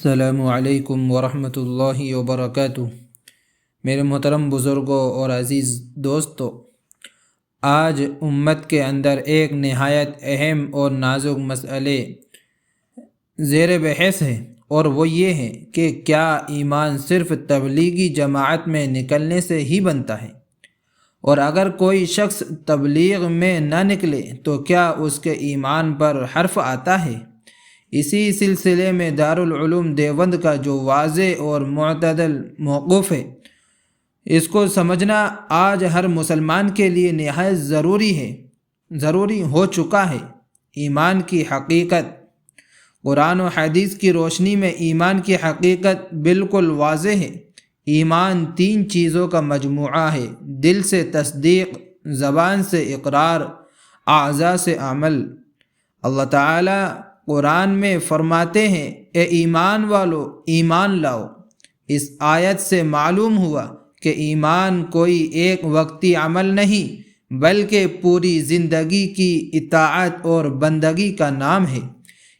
السلام علیکم ورحمۃ اللہ وبرکاتہ۔ میرے محترم بزرگوں اور عزیز دوستو، آج امت کے اندر ایک نہایت اہم اور نازک مسئلے زیر بحث ہے، اور وہ یہ ہے کہ کیا ایمان صرف تبلیغی جماعت میں نکلنے سے ہی بنتا ہے؟ اور اگر کوئی شخص تبلیغ میں نہ نکلے تو کیا اس کے ایمان پر حرف آتا ہے؟ اسی سلسلے میں دارالعلوم دیوبند کا جو واضح اور معتدل موقف ہے، اس کو سمجھنا آج ہر مسلمان کے لیے نہایت ضروری ہو چکا ہے۔ ایمان کی حقیقت۔ قرآن و حدیث کی روشنی میں ایمان کی حقیقت بالکل واضح ہے۔ ایمان 3 چیزوں کا مجموعہ ہے: دل سے تصدیق، زبان سے اقرار، اعضاء سے عمل۔ اللہ تعالیٰ قرآن میں فرماتے ہیں، اے ایمان والو ایمان لاؤ۔ اس آیت سے معلوم ہوا کہ ایمان کوئی ایک وقتی عمل نہیں بلکہ پوری زندگی کی اطاعت اور بندگی کا نام ہے۔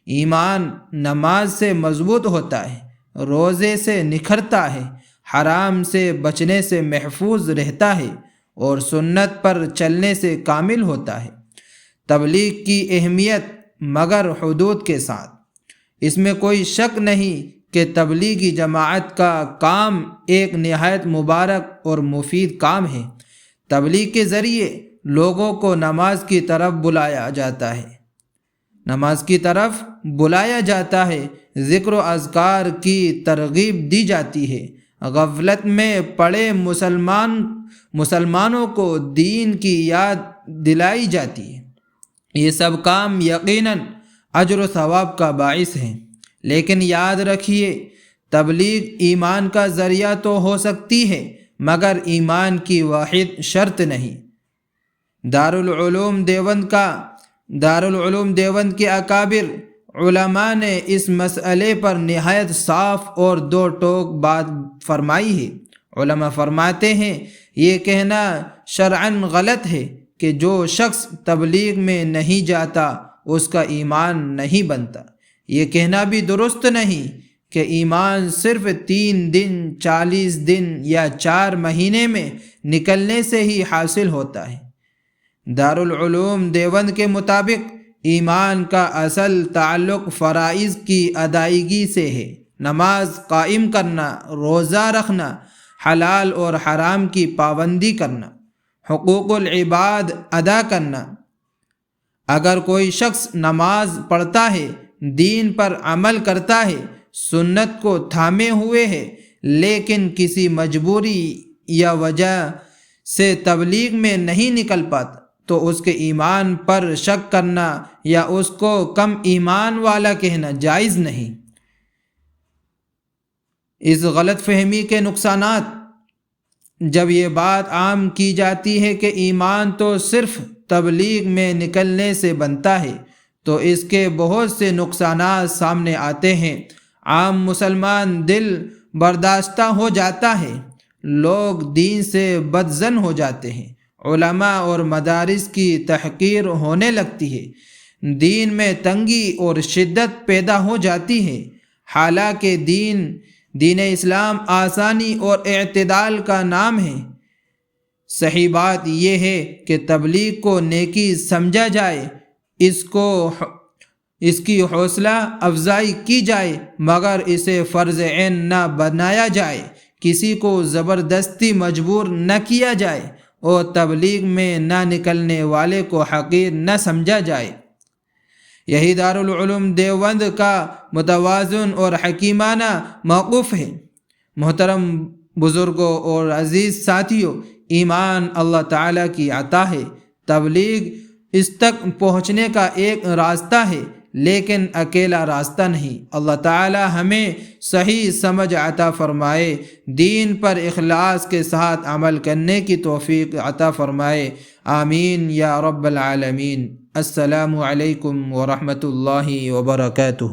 ایمان نماز سے مضبوط ہوتا ہے، روزے سے نکھرتا ہے، حرام سے بچنے سے محفوظ رہتا ہے، اور سنت پر چلنے سے کامل ہوتا ہے۔ تبلیغ کی اہمیت مگر حدود کے ساتھ۔ اس میں کوئی شک نہیں کہ تبلیغی جماعت کا کام ایک نہایت مبارک اور مفید کام ہے۔ تبلیغ کے ذریعے لوگوں کو نماز کی طرف بلایا جاتا ہے، ذکر و اذکار کی ترغیب دی جاتی ہے، غفلت میں پڑے مسلمانوں کو دین کی یاد دلائی جاتی ہے۔ یہ سب کام یقیناً اجر و ثواب کا باعث ہیں، لیکن یاد رکھیے، تبلیغ ایمان کا ذریعہ تو ہو سکتی ہے مگر ایمان کی واحد شرط نہیں۔ دارالعلوم دیوبند کے اکابر علماء نے اس مسئلے پر نہایت صاف اور دو ٹوک بات فرمائی ہے۔ علماء فرماتے ہیں، یہ کہنا شرعاً غلط ہے کہ جو شخص تبلیغ میں نہیں جاتا اس کا ایمان نہیں بنتا۔ یہ کہنا بھی درست نہیں کہ ایمان صرف 3 دن، 40 دن یا 4 مہینے میں نکلنے سے ہی حاصل ہوتا ہے۔ دارالعلوم دیوبند کے مطابق ایمان کا اصل تعلق فرائض کی ادائیگی سے ہے۔ نماز قائم کرنا، روزہ رکھنا، حلال اور حرام کی پابندی کرنا، حقوق العباد ادا کرنا۔ اگر کوئی شخص نماز پڑھتا ہے، دین پر عمل کرتا ہے، سنت کو تھامے ہوئے ہے، لیکن کسی مجبوری یا وجہ سے تبلیغ میں نہیں نکل پاتا، تو اس کے ایمان پر شک کرنا یا اس کو کم ایمان والا کہنا جائز نہیں۔ اس غلط فہمی کے نقصانات۔ جب یہ بات عام کی جاتی ہے کہ ایمان تو صرف تبلیغ میں نکلنے سے بنتا ہے، تو اس کے بہت سے نقصانات سامنے آتے ہیں۔ عام مسلمان دل برداشتہ ہو جاتا ہے، لوگ دین سے بدظن ہو جاتے ہیں، علماء اور مدارس کی تحقیر ہونے لگتی ہے، دین میں تنگی اور شدت پیدا ہو جاتی ہے۔ حالانکہ دین اسلام آسانی اور اعتدال کا نام ہے۔ صحیح بات یہ ہے کہ تبلیغ کو نیکی سمجھا جائے، اس کی حوصلہ افزائی کی جائے، مگر اسے فرض عین نہ بنایا جائے، کسی کو زبردستی مجبور نہ کیا جائے، اور تبلیغ میں نہ نکلنے والے کو حقیر نہ سمجھا جائے۔ یہی دارالعلوم دیوبند کا متوازن اور حکیمانہ موقف ہے۔ محترم بزرگوں اور عزیز ساتھیوں، ایمان اللہ تعالیٰ کی عطا ہے۔ تبلیغ اس تک پہنچنے کا ایک راستہ ہے، لیکن اکیلا راستہ نہیں۔ اللہ تعالیٰ ہمیں صحیح سمجھ عطا فرمائے، دین پر اخلاص کے ساتھ عمل کرنے کی توفیق عطا فرمائے، آمین یا رب العالمین۔ السلام علیکم ورحمۃ اللہ وبرکاتہ۔